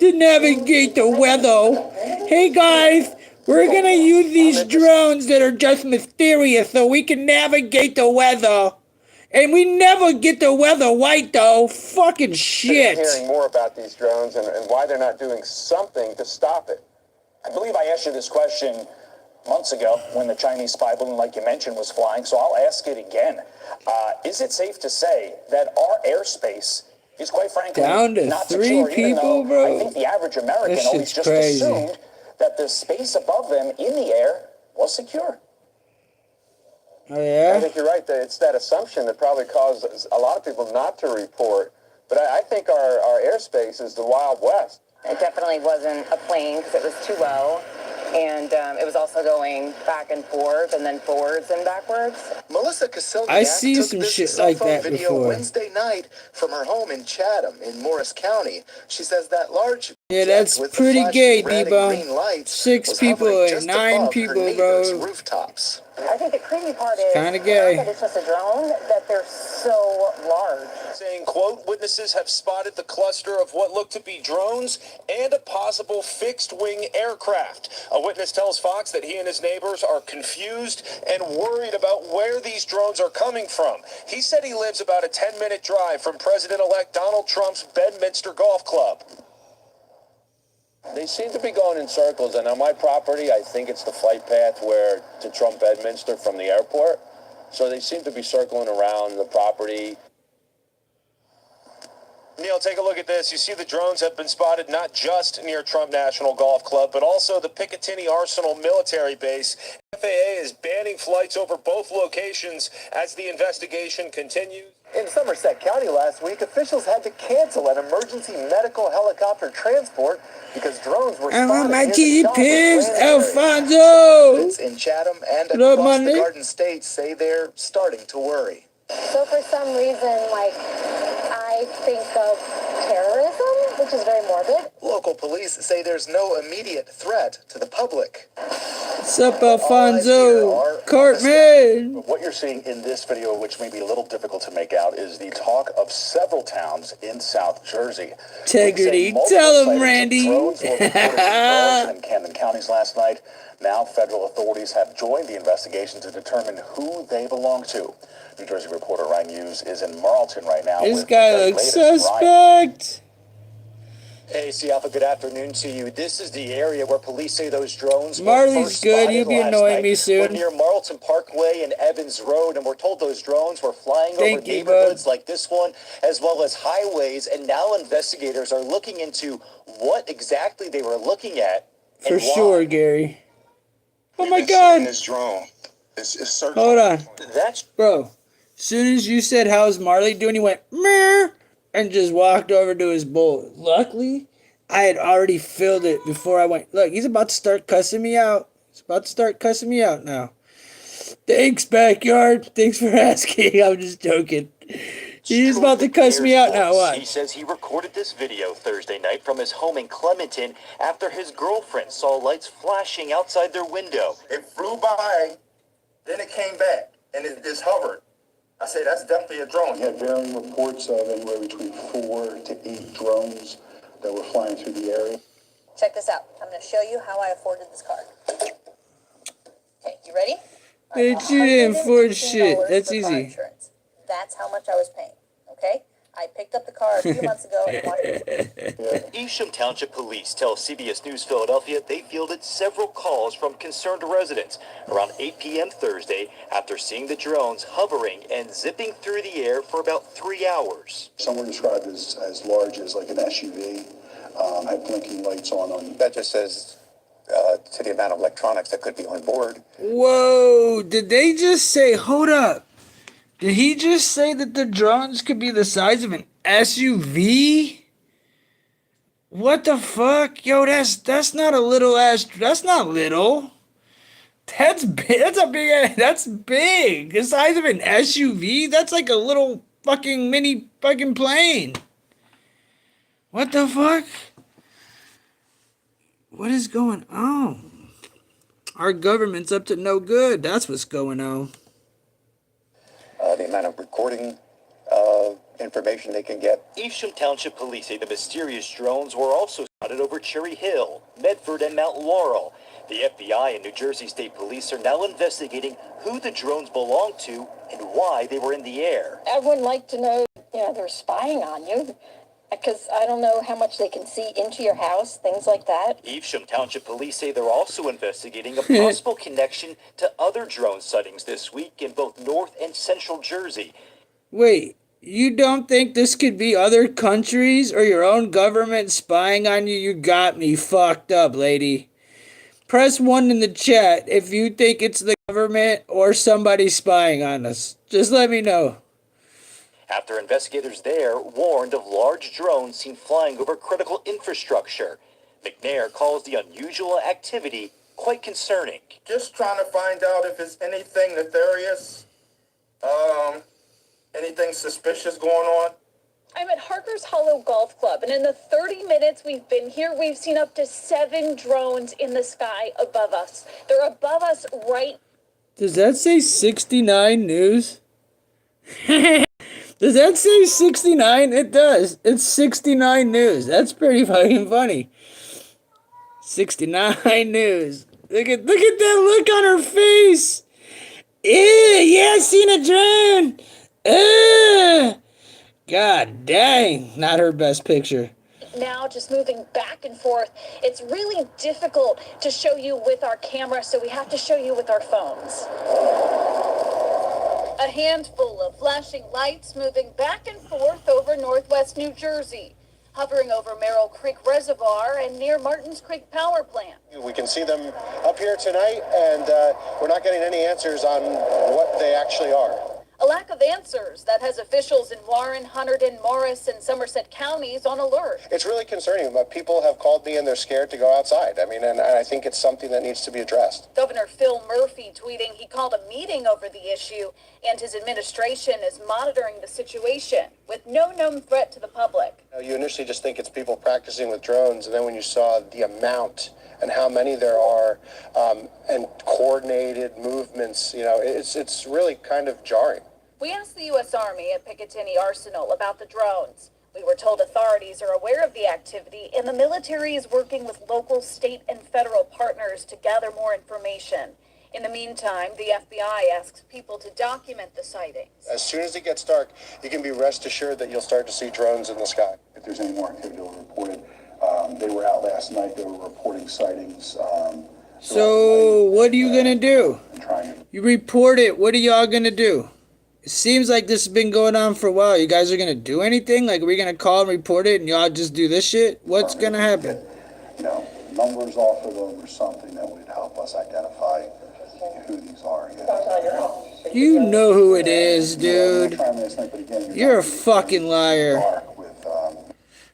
[SPEAKER 1] To navigate the weather. Hey guys, we're gonna use these drones that are just mysterious so we can navigate the weather. And we never get the weather right though. Fucking shit.
[SPEAKER 3] Hearing more about these drones and why they're not doing something to stop it.
[SPEAKER 8] I believe I asked you this question months ago when the Chinese spy balloon, like you mentioned, was flying, so I'll ask it again. Is it safe to say that our airspace is, quite frankly,
[SPEAKER 1] down to
[SPEAKER 8] not
[SPEAKER 1] 3
[SPEAKER 8] secure,
[SPEAKER 1] people, bro?
[SPEAKER 8] I think the average American
[SPEAKER 1] This
[SPEAKER 8] always
[SPEAKER 1] shit's
[SPEAKER 8] just
[SPEAKER 1] crazy.
[SPEAKER 8] assumed that the space above them in the air was secure.
[SPEAKER 1] Oh
[SPEAKER 3] I
[SPEAKER 1] yeah?
[SPEAKER 3] think you're right. That it's that assumption that probably causes a lot of people not to report. But I think our airspace is the Wild West.
[SPEAKER 14] It definitely wasn't a plane because it was too low. And it was also going back and forth and then forwards and backwards.
[SPEAKER 15] Melissa Casilniak
[SPEAKER 1] I see
[SPEAKER 15] took
[SPEAKER 1] some
[SPEAKER 15] this
[SPEAKER 1] shit
[SPEAKER 15] cell
[SPEAKER 1] like
[SPEAKER 15] phone
[SPEAKER 1] that
[SPEAKER 15] video
[SPEAKER 1] before.
[SPEAKER 15] Wednesday night from her home in Chatham in Morris County. She says that large
[SPEAKER 1] Yeah,
[SPEAKER 15] jet
[SPEAKER 1] that's
[SPEAKER 15] with the
[SPEAKER 1] pretty
[SPEAKER 15] flashing
[SPEAKER 1] gay,
[SPEAKER 15] red and
[SPEAKER 1] D-Bone.
[SPEAKER 15] green lights
[SPEAKER 1] 6
[SPEAKER 15] was
[SPEAKER 1] people
[SPEAKER 15] hovering
[SPEAKER 1] and
[SPEAKER 15] just
[SPEAKER 1] 9
[SPEAKER 15] above her
[SPEAKER 1] people,
[SPEAKER 15] neighbor's
[SPEAKER 1] bro.
[SPEAKER 15] rooftops.
[SPEAKER 14] I think the crazy part is
[SPEAKER 1] Kinda
[SPEAKER 14] not
[SPEAKER 1] gay.
[SPEAKER 14] that it's just a drone, that they're so large.
[SPEAKER 16] Saying, quote, witnesses have spotted the cluster of what looked to be drones and a possible fixed-wing aircraft. A witness tells Fox that he and his neighbors are confused and worried about where these drones are coming from. He said he lives about a 10-minute drive from President-elect Donald Trump's Bedminster Golf Club.
[SPEAKER 3] They seem to be going in circles, and on my property, I think it's the flight path where to Trump Bedminster from the airport. So they seem to be circling around the property.
[SPEAKER 16] Neil, take a look at this. You see the drones have been spotted not just near Trump National Golf Club, but also the Picatinny Arsenal military base. FAA is banning flights over both locations as the investigation continues.
[SPEAKER 15] In Somerset County last week, officials had to cancel an emergency medical helicopter transport because drones were
[SPEAKER 1] I want
[SPEAKER 15] spotted
[SPEAKER 1] my
[SPEAKER 15] near the
[SPEAKER 1] kitty
[SPEAKER 15] shopping
[SPEAKER 1] pigs,
[SPEAKER 15] planning area.
[SPEAKER 1] Alfonso!
[SPEAKER 15] Residents in Chatham and
[SPEAKER 1] What up,
[SPEAKER 15] across
[SPEAKER 1] my
[SPEAKER 15] the
[SPEAKER 1] nigga?
[SPEAKER 15] Garden State say they're starting to worry.
[SPEAKER 11] So for some reason, like, I think of terrorism, which is very morbid.
[SPEAKER 15] Local police say there's no immediate threat to the public.
[SPEAKER 1] What's up, Alfonso? Cartman!
[SPEAKER 8] What you're seeing in this video, which may be a little difficult to make out, is the talk of several towns in South Jersey.
[SPEAKER 1] Integrity. Tell him, Randy.
[SPEAKER 8] Drones were reported in Burlington and Camden counties last night. Now federal authorities have joined the investigation to determine who they belong to. New Jersey reporter Ryan Hughes is in Marlton right now.
[SPEAKER 1] This
[SPEAKER 8] with
[SPEAKER 1] guy
[SPEAKER 8] the very
[SPEAKER 1] looks
[SPEAKER 8] latest.
[SPEAKER 1] suspect.
[SPEAKER 17] Hey, C Alpha, good afternoon to you. This is the area where police say those drones
[SPEAKER 1] Marley's
[SPEAKER 17] were first
[SPEAKER 1] good.
[SPEAKER 17] spotted
[SPEAKER 1] You'll be
[SPEAKER 17] last
[SPEAKER 1] annoying
[SPEAKER 17] night.
[SPEAKER 1] me soon.
[SPEAKER 17] We're near Marlton Parkway and Evans Road, and we're told those drones were flying over
[SPEAKER 1] Thank you,
[SPEAKER 17] neighborhoods
[SPEAKER 1] bud.
[SPEAKER 17] like this one, as well as highways, and now investigators are looking into what exactly they were looking at
[SPEAKER 1] For
[SPEAKER 17] and why.
[SPEAKER 1] sure, Gary. Oh my
[SPEAKER 6] We've been seeing
[SPEAKER 1] god.
[SPEAKER 6] this drone. It's
[SPEAKER 1] Hold on.
[SPEAKER 17] That's
[SPEAKER 1] Bro, soon as you said, how's Marley doing, he went, meh, and just walked over to his bowl. Luckily, I had already filled it before I went. Look, he's about to start cussing me out. He's about to start cussing me out now. Thanks, backyard. Thanks for asking. I'm just joking. He's about to cuss me out now.
[SPEAKER 17] He
[SPEAKER 1] What?
[SPEAKER 17] says he recorded this video Thursday night from his home in Clementon after his girlfriend saw lights flashing outside their window.
[SPEAKER 15] It flew by, then it came back, and it just hovered. I say that's definitely a drone.
[SPEAKER 13] We had varying reports of anywhere between 4 to 8 drones that were flying through the area.
[SPEAKER 14] Check this out. I'm going to show you how I afforded this car. Okay, you ready?
[SPEAKER 1] Bitch, you didn't afford shit. That's
[SPEAKER 14] for car
[SPEAKER 1] easy.
[SPEAKER 14] insurance. That's how much I was paying. Okay? I picked up the car a few months ago and wanted
[SPEAKER 17] Evesham Township Police tell CBS News Philadelphia they fielded several calls from concerned residents around 8 p.m. Thursday after seeing the drones hovering and zipping through the air for about 3 hours.
[SPEAKER 13] Some were described as large as like an SUV. have blinking lights on.
[SPEAKER 7] That just says to the amount of electronics that could be on board.
[SPEAKER 1] Whoa, did they just say, hold up, did he just say that the drones could be the size of an SUV? What the fuck? Yo, that's not a little ass, that's not little. That's big, that's big. The size of an SUV? That's like a little fucking mini fucking plane. What the fuck? What is going on? Our government's up to no good. That's what's going on.
[SPEAKER 7] The amount of recording information they can get.
[SPEAKER 17] Evesham Township Police say the mysterious drones were also spotted over Cherry Hill, Medford, and Mount Laurel. The FBI and New Jersey State Police are now investigating who the drones belong to and why they were in the air.
[SPEAKER 18] I would like to know, they're spying on you, because I don't know how much they can see into your house, things like that.
[SPEAKER 17] Evesham Township Police say they're also investigating a possible connection to other drone sightings this week in both North and Central Jersey.
[SPEAKER 1] Wait, you don't think this could be other countries or your own government spying on you? You got me fucked up, lady. Press 1 in the chat if you think it's the government or somebody spying on us. Just let me know.
[SPEAKER 17] After investigators there warned of large drones seen flying over critical infrastructure, McNair calls the unusual activity quite concerning.
[SPEAKER 19] Just trying to find out if there's anything nefarious, anything suspicious going on.
[SPEAKER 11] I'm at Harker's Hollow Golf Club, and in the 30 minutes we've been here, we've seen up to 7 drones in the sky above us. They're above us right.
[SPEAKER 1] Does that say 69 News? Does that say 69? It does. It's 69 News. That's pretty fucking funny. 69 News. Look at that look on her face. Ew, yeah, I seen a drone. God dang, not her best picture.
[SPEAKER 11] Now just moving back and forth. It's really difficult to show you with our camera, so we have to show you with our phones. A handful of flashing lights moving back and forth over northwest New Jersey, hovering over Merrill Creek Reservoir and near Martins Creek Power Plant.
[SPEAKER 15] We can see them up here tonight, and we're not getting any answers on what they actually are.
[SPEAKER 11] A lack of answers that has officials in Warren, Hunterdon, Morris, and Somerset counties on alert.
[SPEAKER 15] It's really concerning, but people have called me and they're scared to go outside. I mean, and I think it's something that needs to be addressed.
[SPEAKER 11] Governor Phil Murphy tweeting he called a meeting over the issue, and his administration is monitoring the situation with no known threat to the public.
[SPEAKER 15] You initially just think it's people practicing with drones, and then when you saw the amount and how many there are, and coordinated movements, it's really kind of jarring.
[SPEAKER 11] We asked the U.S. Army at Picatinny Arsenal about the drones. We were told authorities are aware of the activity, and the military is working with local, state, and federal partners to gather more information. In the meantime, the FBI asks people to document the sightings.
[SPEAKER 15] As soon as it gets dark, you can be rest assured that you'll start to see drones in the sky.
[SPEAKER 13] If there's any more activity, they'll report it. They were out last night. They were reporting sightings.
[SPEAKER 1] So what are you gonna do? You report it. What are y'all gonna do? It seems like this has been going on for a while. You guys are gonna do anything? Like, are we gonna call and report it, and y'all just do this shit? What's gonna happen?
[SPEAKER 13] Numbers off of them or something that would help us identify who these are.
[SPEAKER 1] You know who it is, dude. You're a fucking liar.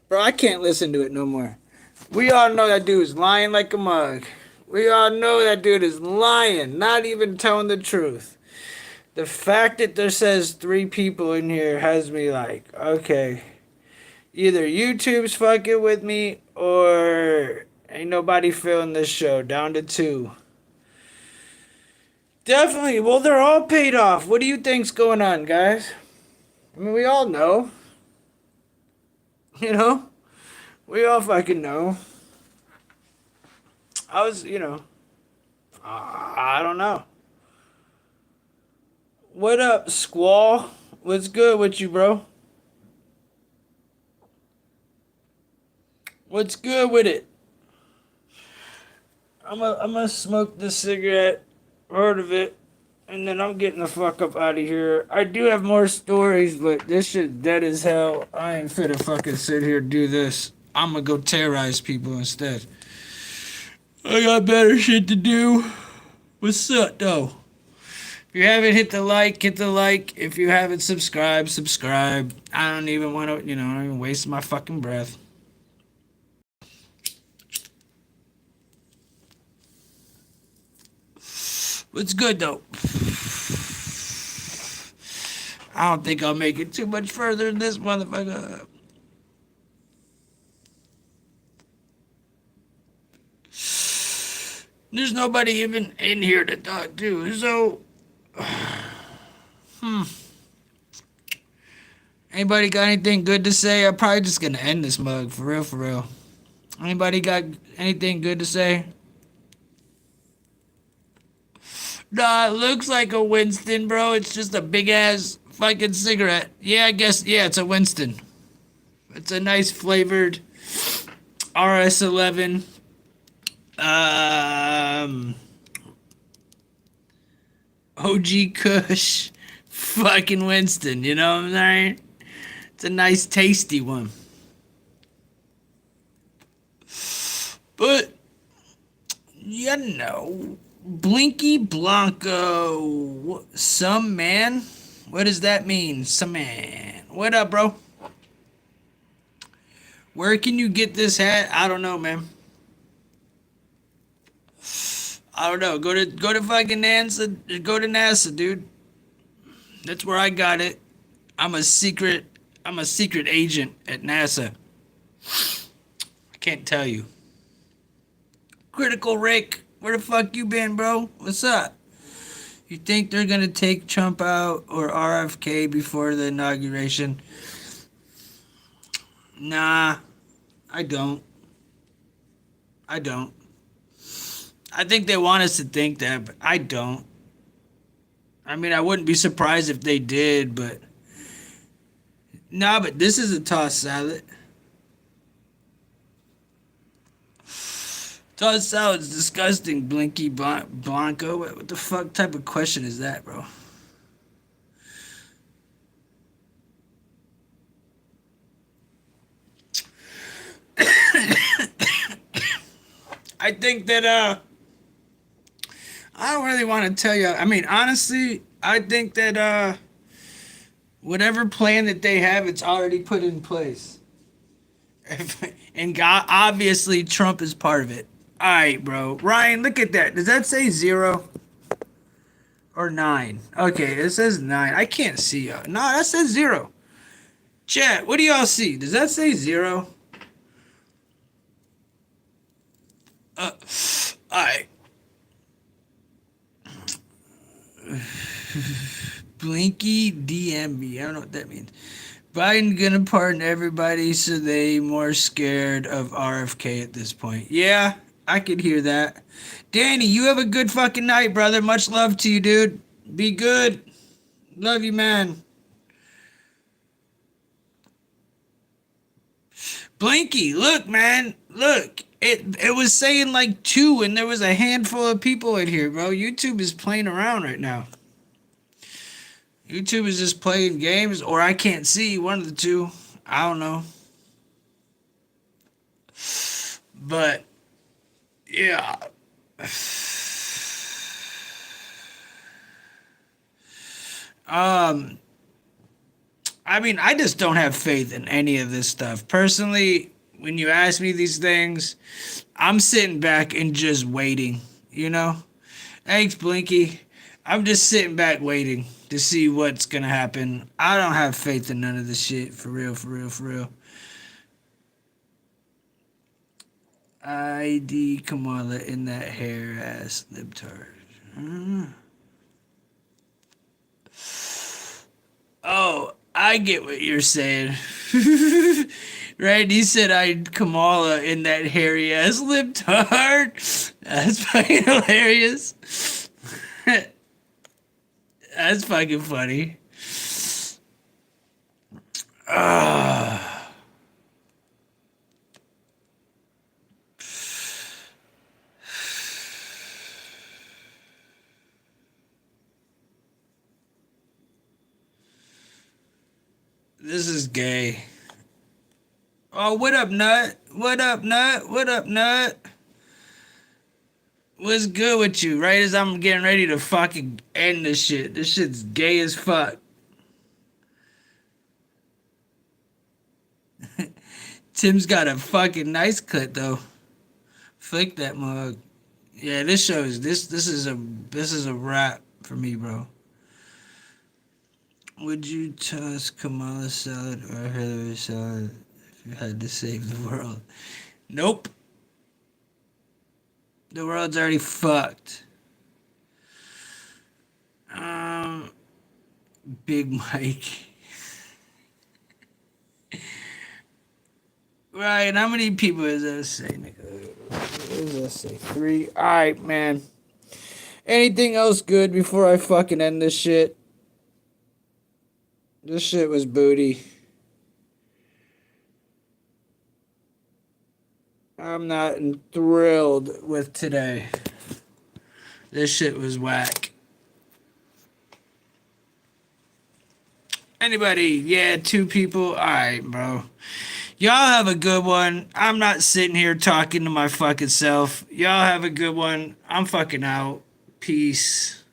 [SPEAKER 1] Bro, I can't listen to it no more. We all know that dude is lying like a mug. We all know that dude is lying, not even telling the truth. The fact that there says 3 people in here has me like, okay, either YouTube's fucking with me or ain't nobody feeling this show. Down to 2. Definitely. Well, they're all paid off. What do you think's going on, guys? I mean, we all know. We all fucking know. I don't know. What up, Squall? What's good with you, bro? What's good with it? I'm gonna smoke this cigarette, heard of it, and then I'm getting the fuck up out of here. I do have more stories, but this shit dead as hell. I ain't fit to fucking sit here and do this. I'm gonna go terrorize people instead. I got better shit to do. What's up, though? If you haven't hit the like, hit the like. If you haven't subscribed, subscribe. I don't even want to, I don't even waste my fucking breath. What's good, though? I don't think I'll make it too much further than this motherfucker. There's nobody even in here to talk to, so... Anybody got anything good to say? I'm probably just gonna end this mug, for real, for real. Anybody got anything good to say? Nah, it looks like a Winston, bro. It's just a big-ass fucking cigarette. Yeah, I guess, yeah, it's a Winston. It's a nice flavored RS11. OG Kush. Fucking Winston, you know what I'm saying? It's a nice, tasty one. But, Blinky Blanco. Some man? What does that mean? Some man. What up, bro? Where can you get this hat? I don't know, man. I don't know. Go to fucking NASA. Go to NASA, dude. That's where I got it. I'm a secret agent at NASA. I can't tell you. Critical Rick, where the fuck you been, bro? What's up? You think they're gonna take Trump out or RFK before the inauguration? Nah, I don't. I think they want us to think that, but I don't. I mean, I wouldn't be surprised if they did, but... Nah, but this is a tossed salad. Tossed salad's disgusting, Blinky Blanco. What the fuck type of question is that, bro? I think that, I don't really want to tell you. I mean, honestly, I think that, whatever plan that they have, it's already put in place. And obviously, Trump is part of it. All right, bro. Ryan, look at that. Does that say 0? Or 9? Okay, it says 9. I can't see. No, that says 0. Chat, what do y'all see? Does that say 0? All right. Blinky DMV. I don't know what that means. Biden gonna pardon everybody so they more scared of RFK at this point. Yeah, I could hear that. Danny, you have a good fucking night, brother. Much love to you, dude. Be good. Love you, man. Blinky, look, man. Look. It was saying like 2 and there was a handful of people in here, bro. YouTube is playing around right now. YouTube is just playing games, or I can't see, one of the two. I don't know. But, yeah. I mean, I just don't have faith in any of this stuff. Personally, when you ask me these things, I'm sitting back and just waiting, you know? Thanks, Blinky. I'm just sitting back waiting to see what's gonna happen. I don't have faith in none of this shit. For real, for real, for real. ID Kamala in that hair ass libtard. Oh, I get what you're saying. Right? He said I'd Kamala in that hairy ass libtard. That's fucking hilarious. That's fucking funny. This is gay. Oh, what up, Nut? What up, Nut? What up, Nut? What's good with you? Right as I'm getting ready to fucking end this shit. This shit's gay as fuck. Tim's got a fucking nice cut though. Flick that mug. Yeah, this is a wrap for me, bro. Would you toss Kamala salad or Hillary salad if you had to save the world? Nope. The world's already fucked. Big Mike. Ryan, how many people is that say, nigga? What does that say? 3? Alright, man. Anything else good before I fucking end this shit? This shit was booty. I'm not thrilled with today. This shit was whack. Anybody? Yeah, 2 people? Alright, bro. Y'all have a good one. I'm not sitting here talking to my fucking self. Y'all have a good one. I'm fucking out. Peace.